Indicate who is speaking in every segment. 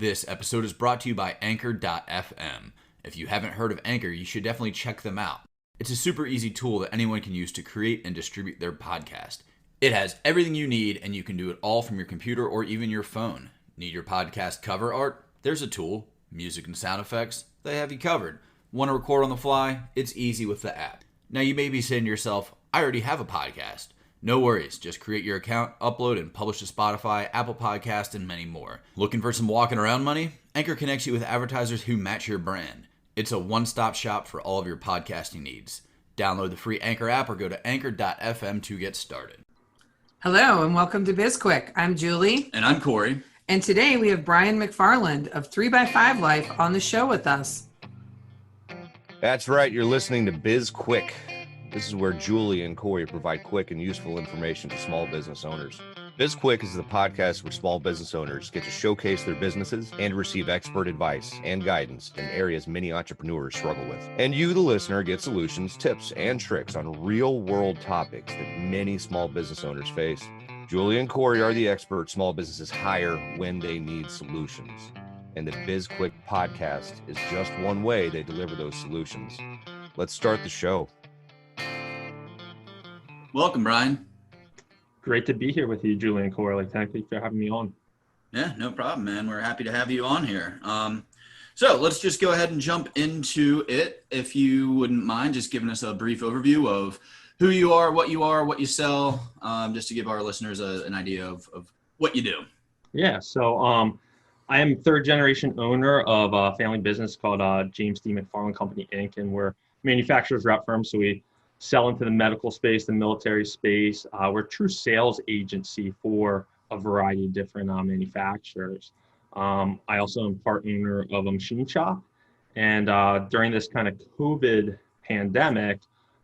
Speaker 1: This episode is brought to you by Anchor.fm. If you haven't heard of Anchor, you should definitely check them out. It's a super easy tool that anyone can use to create and distribute their podcast. It has everything you need, and you can do it all from your computer or even your phone. Need your podcast cover art? There's a tool. Music and sound effects? They have you covered. Want to record on the fly? It's easy with the app. Now you may be saying to yourself, I already have a podcast. No worries, just create your account, upload, and publish to Spotify, Apple Podcasts, and many more. Looking for some walking around money? Anchor connects you with advertisers who match your brand. It's a one-stop shop for all of your podcasting needs. Download the free Anchor app or go to anchor.fm to get started.
Speaker 2: Hello and welcome to BizQuick. I'm Julie.
Speaker 1: And I'm Corey.
Speaker 2: And today we have Bryan McFarland of 3x5 Life on the show with us.
Speaker 3: That's right. You're listening to BizQuick. This is where Julie and Corey provide quick and useful information to small business owners. BizQuick is the podcast where small business owners get to showcase their businesses and receive expert advice and guidance in areas many entrepreneurs struggle with. And you, the listener, get solutions, tips, and tricks on real-world topics that many small business owners face. Julie and Corey are the experts small businesses hire when they need solutions. And the BizQuick podcast is just one way they deliver those solutions. Let's start the show.
Speaker 1: Welcome, Bryan.
Speaker 4: Great to be here with you, Julie and Corey. Thank you for having me on.
Speaker 1: Yeah, no problem, man. We're happy to have you on here. So let's just go ahead and jump into it. If you wouldn't mind just giving us a brief overview of who you are, what you sell, just to give our listeners an idea of what you do.
Speaker 4: Yeah, so I am third generation owner of a family business called James D. McFarland Company, Inc., and we're manufacturers rep firm, so we sell into the medical space, the military space. We're a true sales agency for a variety of different manufacturers. I also am part owner of a machine shop. And during this kind of COVID pandemic,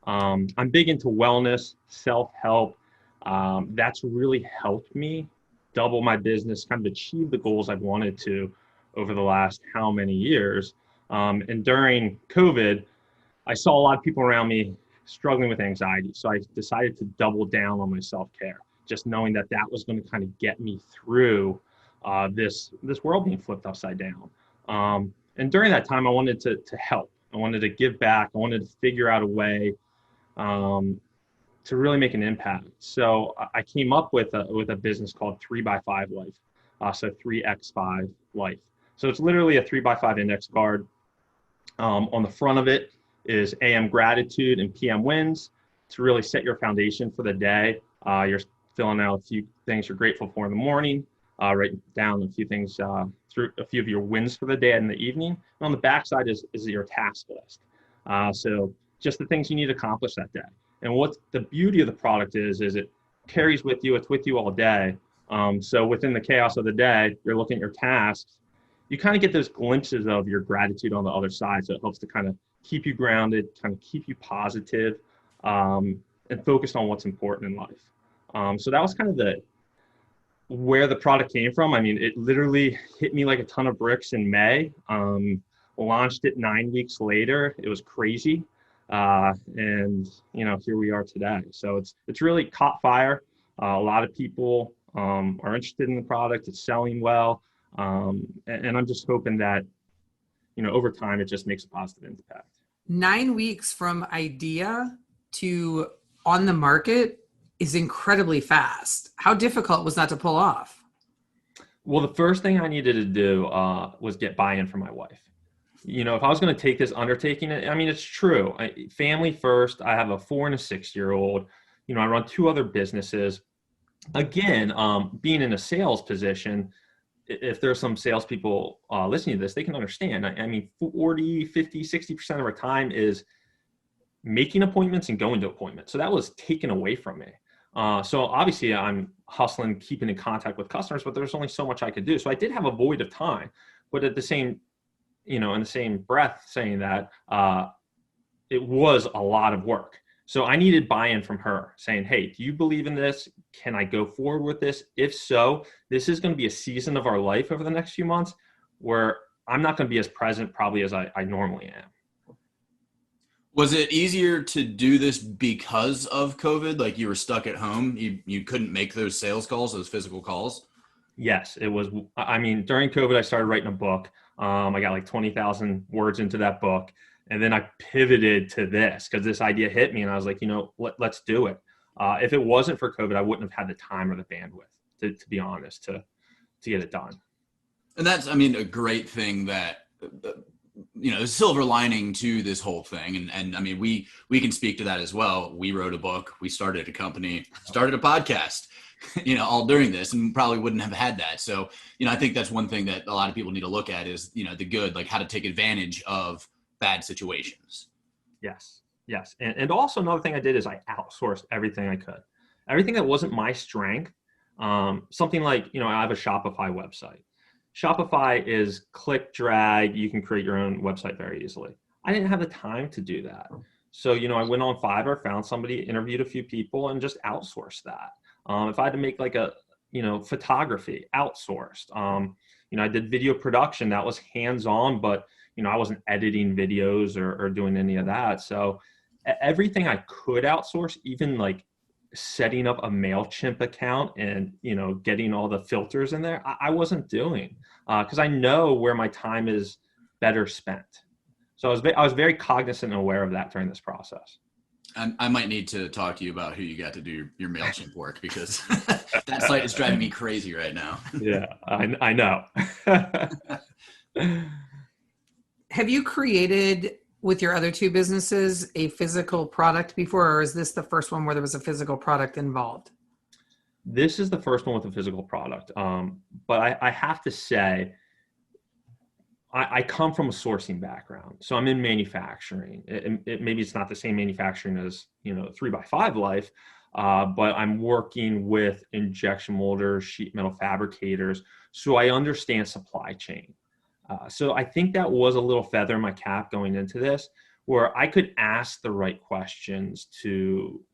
Speaker 4: I'm big into wellness, self-help. That's really helped me double my business, kind of achieve the goals I've wanted to over the last how many years. And during COVID, I saw a lot of people around me struggling with anxiety. So I decided to double down on my self-care, just knowing that that was going to kind of get me through this world being flipped upside down. And during that time, I wanted to help. I wanted to give back. I wanted to figure out a way to really make an impact. So I came up with a business called 3x5 Life. So 3x5 Life. So it's literally a 3x5 index card. On the front of it is AM gratitude and PM wins to really set your foundation for the day. You're filling out a few things you're grateful for in the morning, write down a few things through a few of your wins for the day and the evening. And on the back side is your task list. So just the things you need to accomplish that day. And what the beauty of the product is it carries with you, it's with you all day. So within the chaos of the day, you're looking at your tasks, you kind of get those glimpses of your gratitude on the other side. So it helps to kind of keep you grounded, kind of keep you positive, and focused on what's important in life. So that was kind of where the product came from. I mean, it literally hit me like a ton of bricks in May. Launched it 9 weeks later. It was crazy. And here we are today. So it's really caught fire. A lot of people are interested in the product. It's selling well. And I'm just hoping that, over time, it just makes a positive impact.
Speaker 2: 9 weeks from idea to on the market is incredibly fast. How difficult was that to pull off?
Speaker 4: Well, the first thing I needed to do was get buy-in from my wife. If I was going to take this undertaking, I mean, it's true. Family first. I have a 4 and a 6-year-old. I run 2 other businesses. Again, being in a sales position, if there's some salespeople listening to this, they can understand. I mean, 40, 50, 60% of our time is making appointments and going to appointments. So that was taken away from me. So obviously I'm hustling, keeping in contact with customers, but there's only so much I could do. So I did have a void of time, but at the same, in the same breath saying that, it was a lot of work. So I needed buy-in from her saying, hey, do you believe in this? Can I go forward with this? If so, this is going to be a season of our life over the next few months where I'm not going to be as present probably as I normally am.
Speaker 1: Was it easier to do this because of COVID? Like you were stuck at home, you couldn't make those sales calls, those physical calls?
Speaker 4: Yes, it was. I mean, during COVID, I started writing a book. I got like 20,000 words into that book. And then I pivoted to this because this idea hit me and I was like, let's do it. If it wasn't for COVID, I wouldn't have had the time or the bandwidth, to be honest, to get it done.
Speaker 1: And that's, I mean, a great thing that, the silver lining to this whole thing. And I mean, we can speak to that as well. We wrote a book, we started a company, started a podcast, all during this, and probably wouldn't have had that. So, I think that's one thing that a lot of people need to look at is, the good, like how to take advantage of bad situations.
Speaker 4: Yes. And also another thing I did is I outsourced everything I could. Everything that wasn't my strength, something like, I have a Shopify website. Shopify is click, drag, you can create your own website very easily. I didn't have the time to do that. So, I went on Fiverr, found somebody, interviewed a few people, and just outsourced that. If I had to make like a, photography, outsourced. I did video production, that was hands-on, but, I wasn't editing videos or doing any of that. So everything I could outsource, even like setting up a MailChimp account and, getting all the filters in there, I wasn't doing because I know where my time is better spent. So I was very cognizant and aware of that during this process.
Speaker 1: I might need to talk to you about who you got to do your MailChimp work because that site is driving me crazy right now.
Speaker 4: Yeah, I know.
Speaker 2: Have you created with your other two businesses a physical product before, or is this the first one where there was a physical product involved?
Speaker 4: This is the first one with a physical product. But I have to say, I come from a sourcing background. So I'm in manufacturing. Maybe it's not the same manufacturing as, 3x5 Life, but I'm working with injection molders, sheet metal fabricators. So I understand supply chain. So I think that was a little feather in my cap going into this, where I could ask the right questions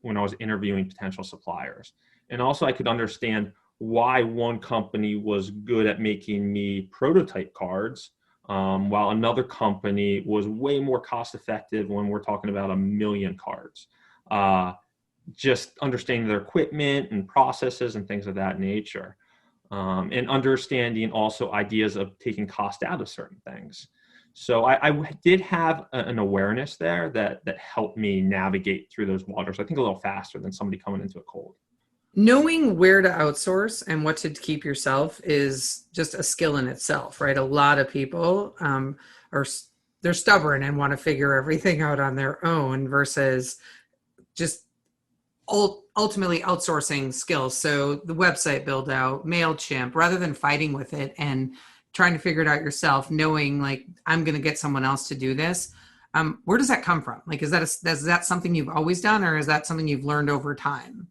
Speaker 4: when I was interviewing potential suppliers. And also I could understand why one company was good at making me prototype cards, while another company was way more cost effective when we're talking about 1 million cards. Just understanding their equipment and processes and things of that nature. And understanding also ideas of taking cost out of certain things. So I did have an awareness there that helped me navigate through those waters, I think a little faster than somebody coming into it cold.
Speaker 2: Knowing where to outsource and what to keep yourself is just a skill in itself, right? A lot of people they're stubborn and want to figure everything out on their own versus just ultimately outsourcing skills. So the website build out, MailChimp, rather than fighting with it and trying to figure it out yourself, knowing like, I'm going to get someone else to do this. Where does that come from? Like, is that something you've always done, or is that something you've learned over time?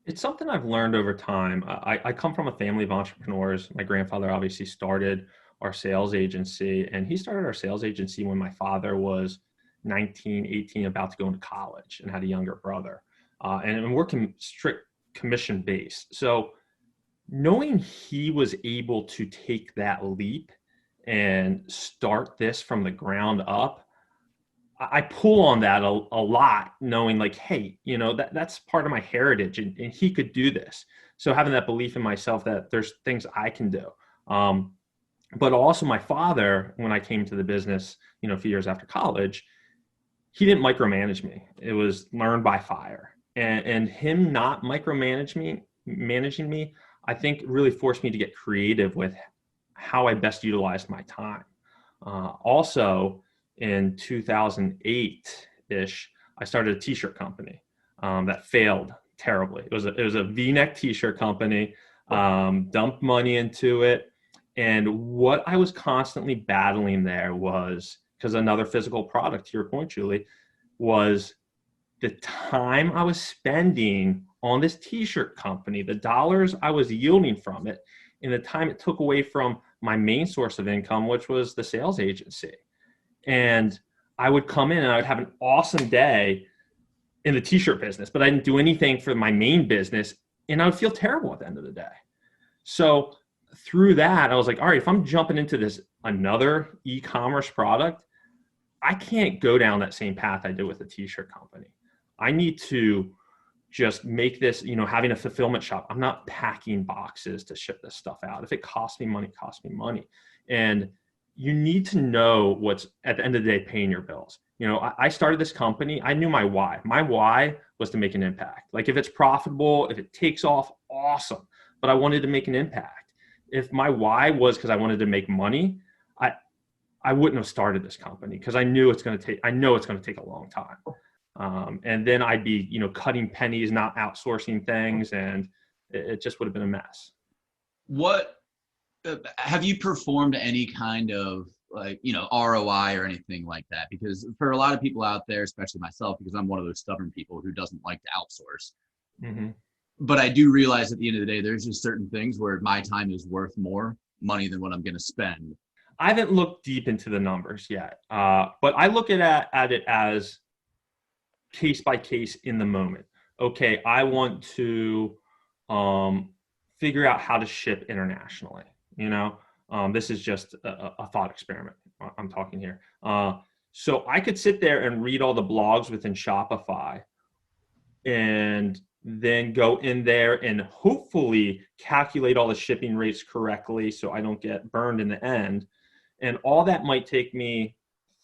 Speaker 4: It's something I've learned over time. I come from a family of entrepreneurs. My grandfather obviously started our sales agency, and he started our sales agency when my father was 19, 18, about to go into college, and had a younger brother. And working strict commission based. So knowing he was able to take that leap and start this from the ground up, I pull on that a lot, knowing like, hey, that's part of my heritage, and he could do this. So having that belief in myself that there's things I can do. But also my father, when I came to the business, a few years after college, he didn't micromanage me. It was learn by fire. And him not managing me, I think really forced me to get creative with how I best utilized my time. Also, in 2008-ish, I started a t-shirt company that failed terribly. It was a V-neck t-shirt company, dumped money into it. And what I was constantly battling there was, because another physical product, to your point, Julie, was the time I was spending on this t-shirt company, the dollars I was yielding from it, and the time it took away from my main source of income, which was the sales agency. And I would come in and I would have an awesome day in the t-shirt business, but I didn't do anything for my main business, and I would feel terrible at the end of the day. So through that, I was like, all right, if I'm jumping into this another e-commerce product, I can't go down that same path I did with the t-shirt company. I need to just make this, having a fulfillment shop. I'm not packing boxes to ship this stuff out. If it costs me money, it costs me money. And you need to know what's at the end of the day paying your bills. I started this company. I knew my why. My why was to make an impact. Like if it's profitable, if it takes off, awesome. But I wanted to make an impact. If my why was because I wanted to make money, I wouldn't have started this company because I know it's going to take a long time. And then I'd be, cutting pennies, not outsourcing things. And it just would have been a mess.
Speaker 1: What have you performed any kind of ROI or anything like that? Because for a lot of people out there, especially myself, because I'm one of those stubborn people who doesn't like to outsource. Mm-hmm. But I do realize at the end of the day, there's just certain things where my time is worth more money than what I'm going to spend.
Speaker 4: I haven't looked deep into the numbers yet, but I look at it as case by case in the moment. Okay, I want to figure out how to ship internationally. This is just a thought experiment I'm talking here. So I could sit there and read all the blogs within Shopify and then go in there and hopefully calculate all the shipping rates correctly so I don't get burned in the end. And all that might take me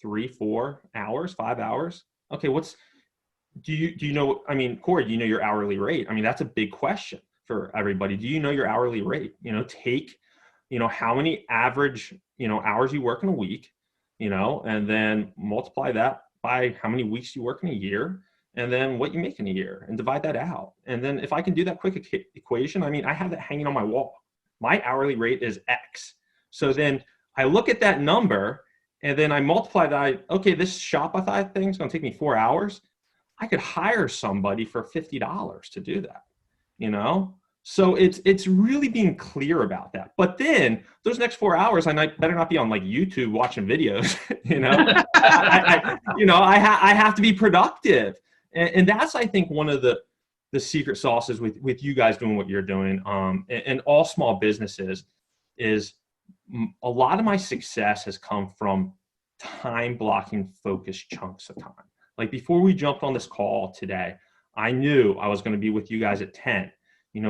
Speaker 4: 3, 4 hours, 5 hours. Okay, do you know, Corey, do you know your hourly rate? That's a big question for everybody. Do you know your hourly rate? Take, how many average, hours you work in a week, and then multiply that by how many weeks you work in a year, and then what you make in a year, and divide that out. And then if I can do that quick equation, I have that hanging on my wall. My hourly rate is X. So then I look at that number and then I multiply that. Okay, this Shopify thing is going to take me 4 hours. I could hire somebody for $50 to do that, So it's really being clear about that. But then those next 4 hours, I better not be on like YouTube watching videos, I have to be productive. And that's, I think, one of the secret sauces with you guys doing what you're doing, and all small businesses, is a lot of my success has come from time blocking focused chunks of time. Like before we jumped on this call today, I knew I was going to be with you guys at 10,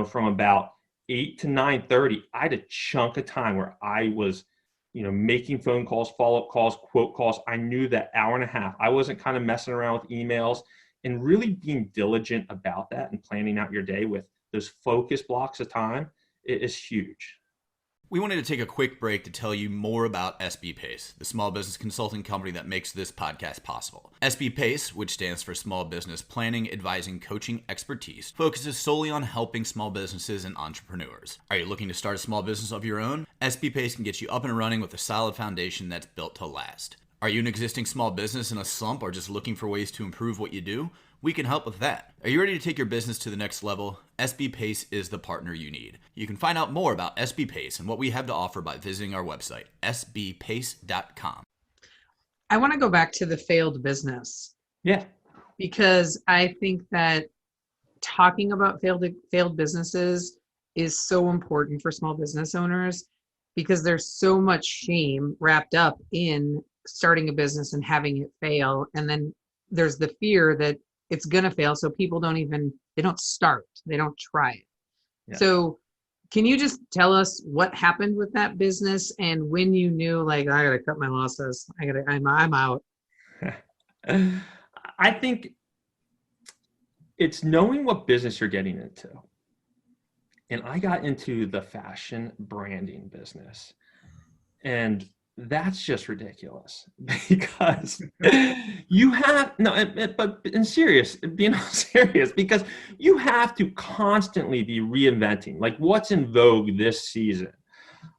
Speaker 4: from about 8 to 9:30, I had a chunk of time where I was, making phone calls, follow-up calls, quote calls. I knew that hour and a half, I wasn't kind of messing around with emails, and really being diligent about that and planning out your day with those focus blocks of time is huge.
Speaker 1: We wanted to take a quick break to tell you more about SB Pace, the small business consulting company that makes this podcast possible. SB Pace, which stands for Small Business Planning, Advising, Coaching, Expertise, focuses solely on helping small businesses and entrepreneurs. Are you looking to start a small business of your own? SB Pace can get you up and running with a solid foundation that's built to last. Are you an existing small business in a slump or just looking for ways to improve what you do? We can help with that. Are you ready to take your business to the next level? SB Pace is the partner you need. You can find out more about SB Pace and what we have to offer by visiting our website, sbpace.com.
Speaker 2: I want to go back to the failed business.
Speaker 4: Yeah.
Speaker 2: Because I think that talking about failed businesses is so important for small business owners, because there's so much shame wrapped up in starting a business and having it fail. And then there's the fear that it's going to fail. So people they don't start, they don't try it. Yeah. So can you just tell us what happened with that business and when you knew, like, I got to cut my losses. I'm out.
Speaker 4: I think it's knowing what business you're getting into. And I got into the fashion branding business, and that's just ridiculous, because you have being serious, because you have to constantly be reinventing, like what's in vogue this season.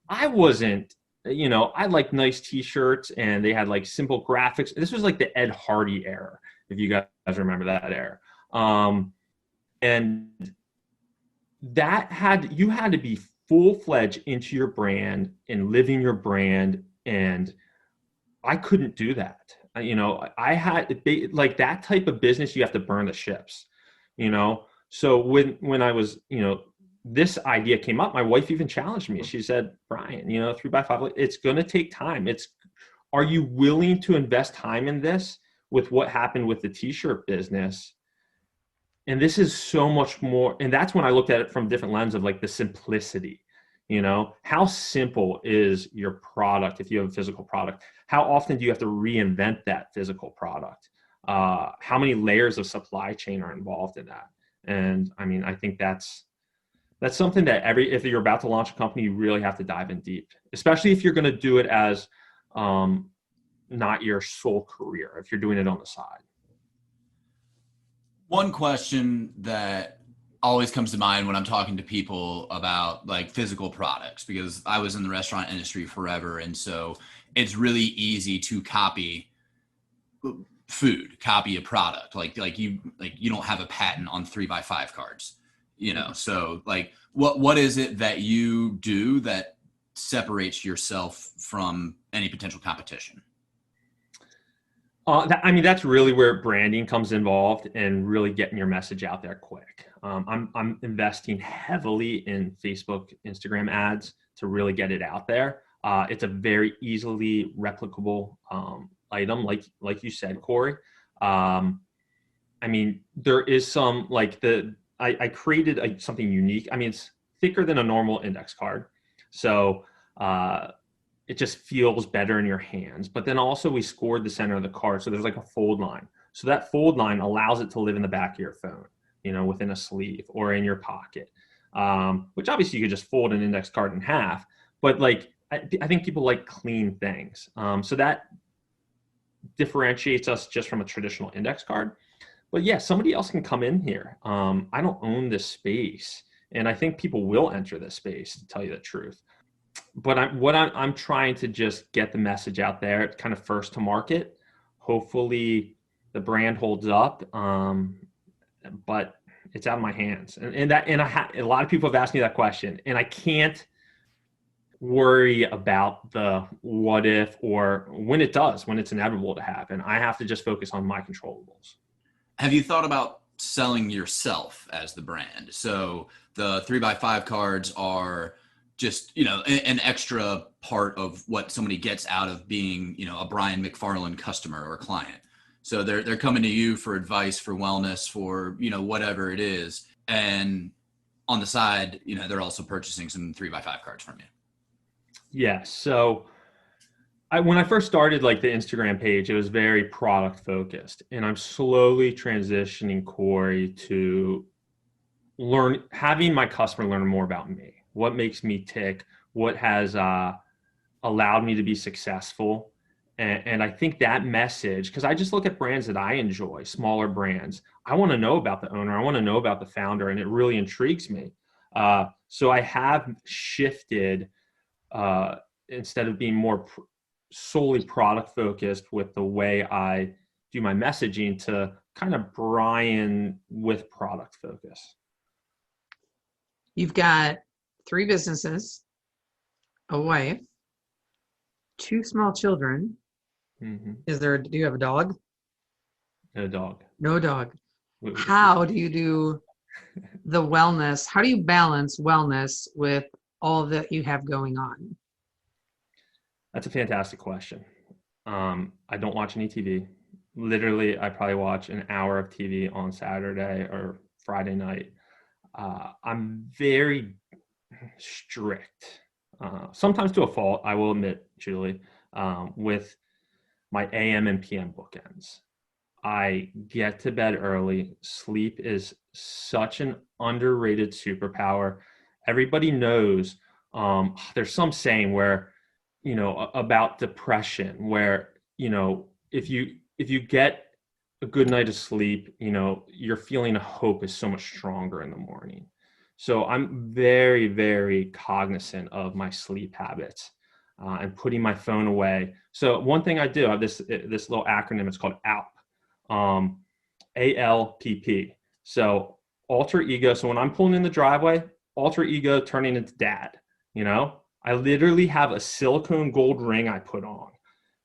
Speaker 4: I wasn't, I liked nice t-shirts and they had like simple graphics. This was like the Ed Hardy era, if you guys remember that era. And you had to be full-fledged into your brand and living your brand. And I couldn't do that. I had like that type of business, you have to burn the ships, So when I was, this idea came up, my wife even challenged me. She said, Bryan, 3x5, it's going to take time. Are you willing to invest time in this with what happened with the t-shirt business? And this is so much more. And that's when I looked at it from a different lens of like the simplicity. How simple is your product if you have a physical product? How often do you have to reinvent that physical product? How many layers of supply chain are involved in that? And I mean, I think that's something that if you're about to launch a company, you really have to dive in deep, especially if you're going to do it as not your sole career, if you're doing it on the side.
Speaker 1: One question that always comes to mind when I'm talking to people about like physical products, because I was in the restaurant industry forever. And so it's really easy to copy a product. Like you don't have a patent on 3x5 cards, So like, what is it that you do that separates yourself from any potential competition?
Speaker 4: That's really where branding comes involved and really getting your message out there quick. I'm investing heavily in Facebook, Instagram ads to really get it out there. It's a very easily replicable item, like you said, Corey. There is some I created something unique. It's thicker than a normal index card, so it just feels better in your hands. But then also we scored the center of the card, so there's like a fold line. So that fold line allows it to live in the back of your phone, within a sleeve or in your pocket, which obviously you could just fold an index card in half. But I think people like clean things. So that differentiates us just from a traditional index card. But yeah, somebody else can come in here. I don't own this space, and I think people will enter this space, to tell you the truth. But I'm trying to just get the message out there. It's kind of first to market. Hopefully the brand holds up, but it's out of my hands. And a lot of people have asked me that question, and I can't worry about the what if or when it's inevitable to happen. I have to just focus on my controllables.
Speaker 1: Have you thought about selling yourself as the brand? So the 3x5 cards are just, an extra part of what somebody gets out of being, a Bryan McFarland customer or client. So they're coming to you for advice, for wellness, for, whatever it is. And on the side, they're also purchasing some 3x5 cards from you.
Speaker 4: Yeah. So when I first started the Instagram page, it was very product focused, and I'm slowly transitioning, Corey, to having my customer learn more about me. What makes me tick? What has allowed me to be successful? And I think that message, because I just look at brands that I enjoy, smaller brands. I want to know about the owner. I want to know about the founder, and it really intrigues me. So I have shifted instead of being more solely product focused with the way I do my messaging to kind of Bryan with product focus.
Speaker 2: You've got 3 businesses, a wife, 2 small children.
Speaker 4: Mm-hmm.
Speaker 2: Do you have a dog?
Speaker 4: No dog.
Speaker 2: No dog. How do you do the wellness? How do you balance wellness with all that you have going on?
Speaker 4: That's a fantastic question. I don't watch any TV. Literally, I probably watch an hour of TV on Saturday or Friday night. I'm very strict, sometimes to a fault, I will admit, Julie, with my AM and PM bookends. I get to bed early. Sleep is such an underrated superpower. Everybody knows there's some saying where, about depression, where, if you get a good night of sleep, your feeling of hope is so much stronger in the morning. So I'm very, very cognizant of my sleep habits and putting my phone away. So one thing I do, I have this little acronym, it's called ALPP, ALPP. So alter ego. So when I'm pulling in the driveway, alter ego turning into dad, I literally have a silicone gold ring I put on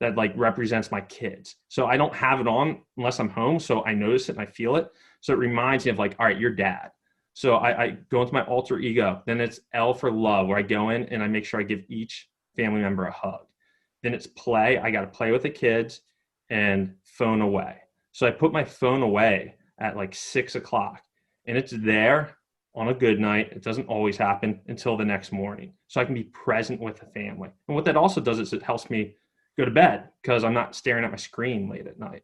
Speaker 4: that represents my kids. So I don't have it on unless I'm home. So I notice it and I feel it. So it reminds me of all right, you're dad. So I go into my alter ego. Then it's L for love, where I go in and I make sure I give each family member a hug. Then it's play. I got to play with the kids, and phone away. So I put my phone away at 6 o'clock. and it's there on a good night. It doesn't always happen until the next morning. So I can be present with the family. And what that also does is it helps me go to bed because I'm not staring at my screen late at night.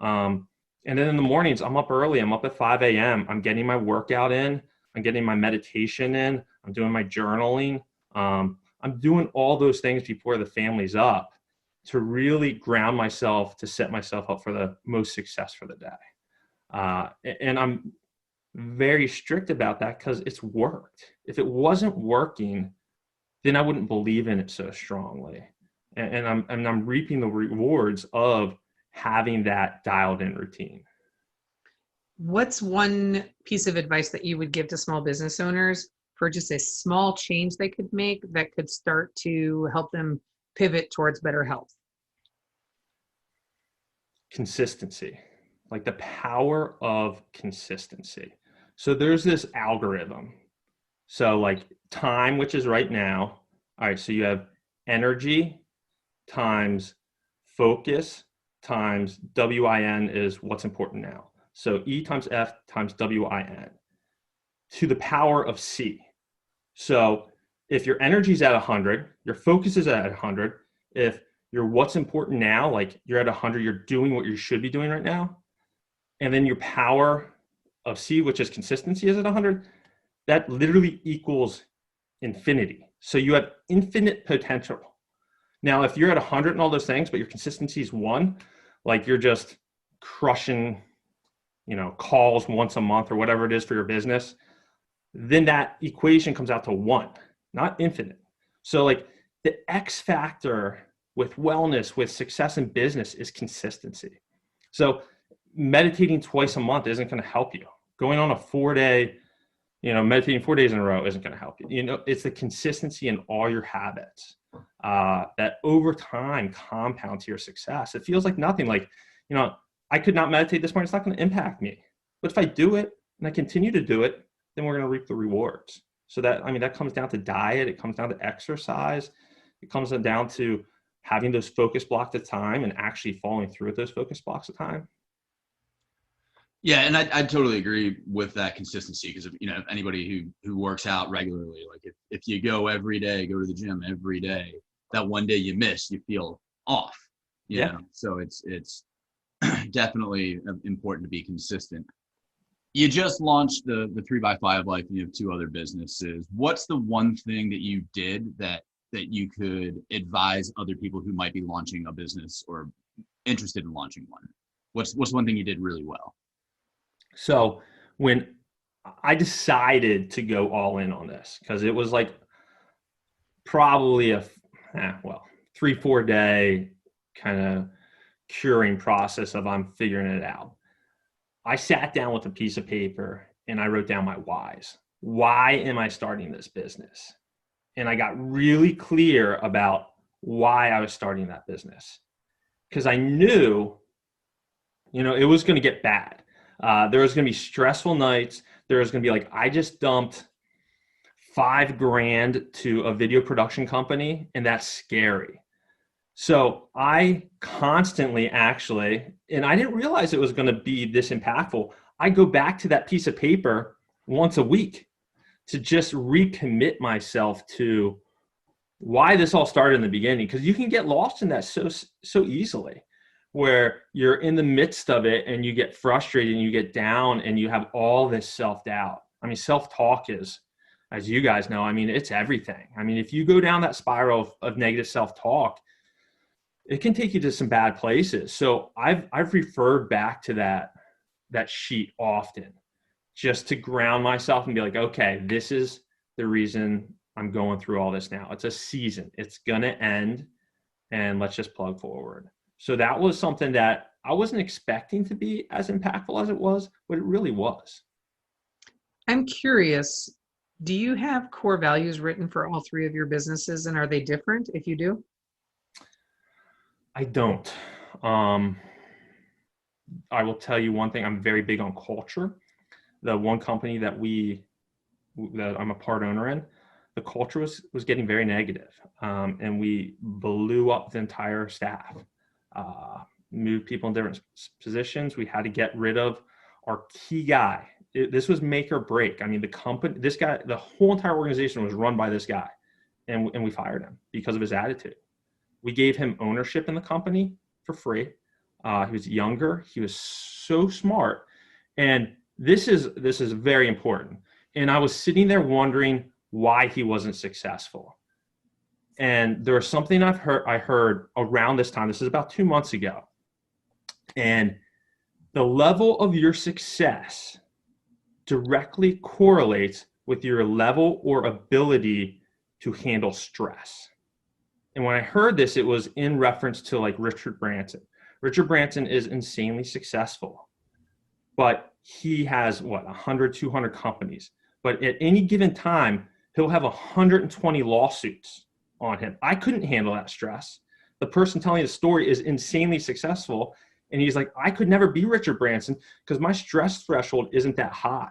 Speaker 4: And then in the mornings, I'm up early. I'm up at 5 a.m. I'm getting my workout in. I'm getting my meditation in. I'm doing my journaling. I'm doing all those things before the family's up to really ground myself, to set myself up for the most success for the day. And I'm very strict about that because it's worked. If it wasn't working, then I wouldn't believe in it so strongly. And I'm reaping the rewards of having that dialed in routine.
Speaker 2: What's one piece of advice that you would give to small business owners for just a small change they could make that could start to help them pivot towards better health?
Speaker 4: Consistency, like the power of consistency. So there's this algorithm. So like time, which is right now. All right. So you have energy times focus times WIN is what's important now. So E times F times WIN to the power of C. So if your energy is at 100, your focus is at 100. If your what's important now, like you're at 100, you're doing what you should be doing right now. And then your power of C, which is consistency, is at 100. That literally equals infinity. So you have infinite potential. Now, if you're at 100 and all those things, but your consistency is 1, like you're just crushing, calls once a month or whatever it is for your business, then that equation comes out to 1, not infinite. So like the X factor with wellness, with success in business is consistency. So meditating twice a month isn't going to help you. Going on a 4-day, meditating 4 days in a row isn't going to help you. It's the consistency in all your habits that over time compound to your success. It feels like nothing. Like, I could not meditate this morning. It's not going to impact me. But if I do it and I continue to do it, then we're going to reap the rewards. So that comes down to diet. It comes down to exercise. It comes down to having those focus blocks of time and actually following through with those focus blocks of time.
Speaker 1: Yeah, and I totally agree with that consistency because anybody who works out regularly, like if you go every day, go to the gym every day, that one day you miss, you feel off. You know? So it's definitely important to be consistent. You just launched the 3x5 Life and you have 2 other businesses. What's the one thing that you did that you could advise other people who might be launching a business or interested in launching one? What's one thing you did really well?
Speaker 4: So when I decided to go all in on this, because it was like probably a 3-4 day kind of curing process of I'm figuring it out. I sat down with a piece of paper and I wrote down my whys. Why am I starting this business? And I got really clear about why I was starting that business. Because I knew, it was going to get bad. There was going to be stressful nights. There was going to be like, I just dumped $5,000 to a video production company, and that's scary. So I constantly and I didn't realize it was going to be this impactful. I go back to that piece of paper once a week to just recommit myself to why this all started in the beginning. Because you can get lost in that so easily, where you're in the midst of it and you get frustrated and you get down and you have all this self-doubt. I mean, self-talk is, as you guys know, it's everything. If you go down that spiral of negative self-talk, it can take you to some bad places. So I've referred back to that sheet often just to ground myself and be like, okay, this is the reason I'm going through all this now. It's a season. It's going to end, and let's just plug forward. So that was something that I wasn't expecting to be as impactful as it was, but it really was.
Speaker 2: I'm curious, do you have core values written for all 3 of your businesses, and are they different if you do?
Speaker 4: I don't. I will tell you one thing. I'm very big on culture. The one company that I'm a part owner in, the culture was getting very negative. And we blew up the entire staff, moved people in different positions. We had to get rid of our key guy. this was make or break. I mean, the company, this guy, the whole entire organization was run by this guy, and we fired him because of his attitude. We gave him ownership in the company for free. He was younger. He was so smart. And this is very important. And I was sitting there wondering why he wasn't successful. And there was something I heard around this time. This is about 2 months ago. And the level of your success directly correlates with your level or ability to handle stress. And when I heard this, it was in reference to like Richard Branson. Richard Branson is insanely successful, but he has 100, 200 companies. But at any given time, he'll have 120 lawsuits on him. I couldn't handle that stress. The person telling the story is insanely successful. And he's like, I could never be Richard Branson because my stress threshold isn't that high.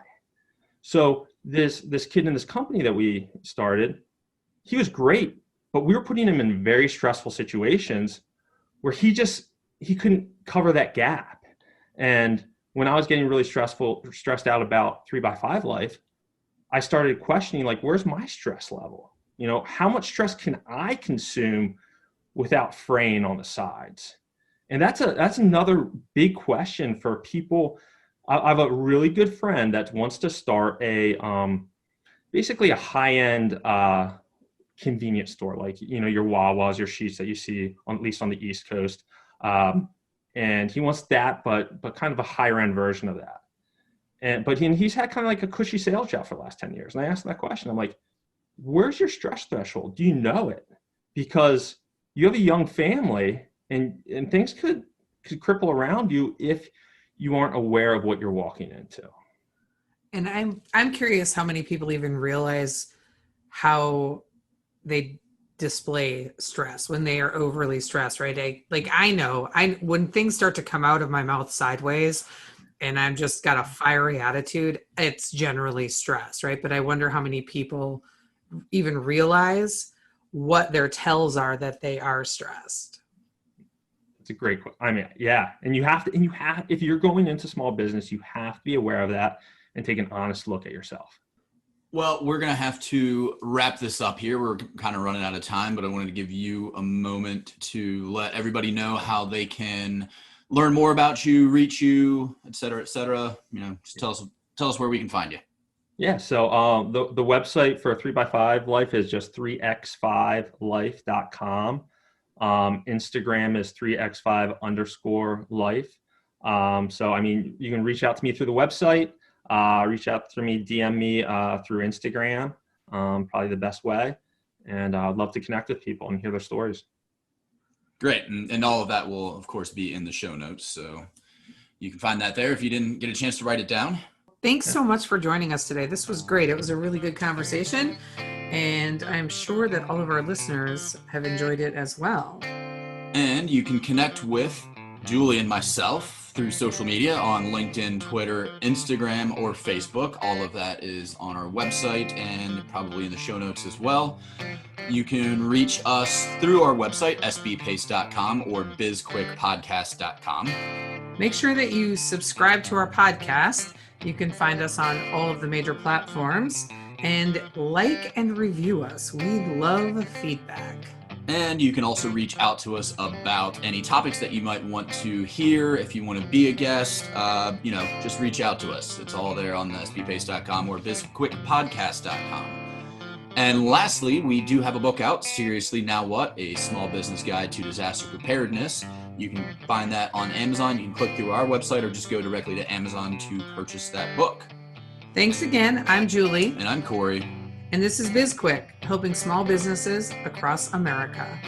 Speaker 4: So this kid in this company that we started, he was great, but we were putting him in very stressful situations where he couldn't cover that gap. And when I was getting really stressed out about 3x5 life, I started questioning, like, where's my stress level? You know, how much stress can I consume without fraying on the sides? And that's another big question for people. I have a really good friend that wants to start basically a high-end convenience store, like, you know, your Wawas, your Sheetz that you see at least on the East Coast. And he wants that, but kind of a higher end version of that. But he's had kind of like a cushy sales job for the last 10 years. And I asked him that question. I'm like, where's your stress threshold? Do you know it? Because you have a young family and things could cripple around you if you aren't aware of what you're walking into.
Speaker 2: And I'm curious how many people even realize how they display stress when they are overly stressed, right? I know when things start to come out of my mouth sideways and I've just got a fiery attitude, it's generally stress, right? But I wonder how many people even realize what their tells are that they are stressed.
Speaker 4: It's a great question. I mean, yeah. And you have, if you're going into small business, you have to be aware of that and take an honest look at yourself.
Speaker 1: Well, we're going to have to wrap this up here. We're kind of running out of time, but I wanted to give you a moment to let everybody know how they can learn more about you, reach you, et cetera, et cetera. You know, just tell us where we can find you.
Speaker 4: Yeah. So the website for 3x5 Life is just 3x5life.com. Instagram is 3x5_life. So, I mean, you can reach out to me through the website. Reach out to me, DM me through Instagram, probably the best way. And I'd love to connect with people and hear their stories.
Speaker 1: Great. And all of that will, of course, be in the show notes. So you can find that there if you didn't get a chance to write it down.
Speaker 2: Thanks so much for joining us today. This was great. It was a really good conversation. And I'm sure that all of our listeners have enjoyed it as well.
Speaker 1: And you can connect with Julie and myself through social media on LinkedIn, Twitter, Instagram, or Facebook. All of that is on our website and probably in the show notes as well. You can reach us through our website, sbpace.com or bizquickpodcast.com.
Speaker 2: Make sure that you subscribe to our podcast. You can find us on all of the major platforms and like and review us. We love feedback.
Speaker 1: And you can also reach out to us about any topics that you might want to hear. If you want to be a guest, just reach out to us. It's all there on the sbpace.com or bizquickpodcast.com. And lastly, we do have a book out, Seriously Now What? A Small Business Guide to Disaster Preparedness. You can find that on Amazon. You can click through our website or just go directly to Amazon to purchase that book.
Speaker 2: Thanks again. I'm Julie.
Speaker 1: And I'm Corey.
Speaker 2: And this is BizQuick, helping small businesses across America.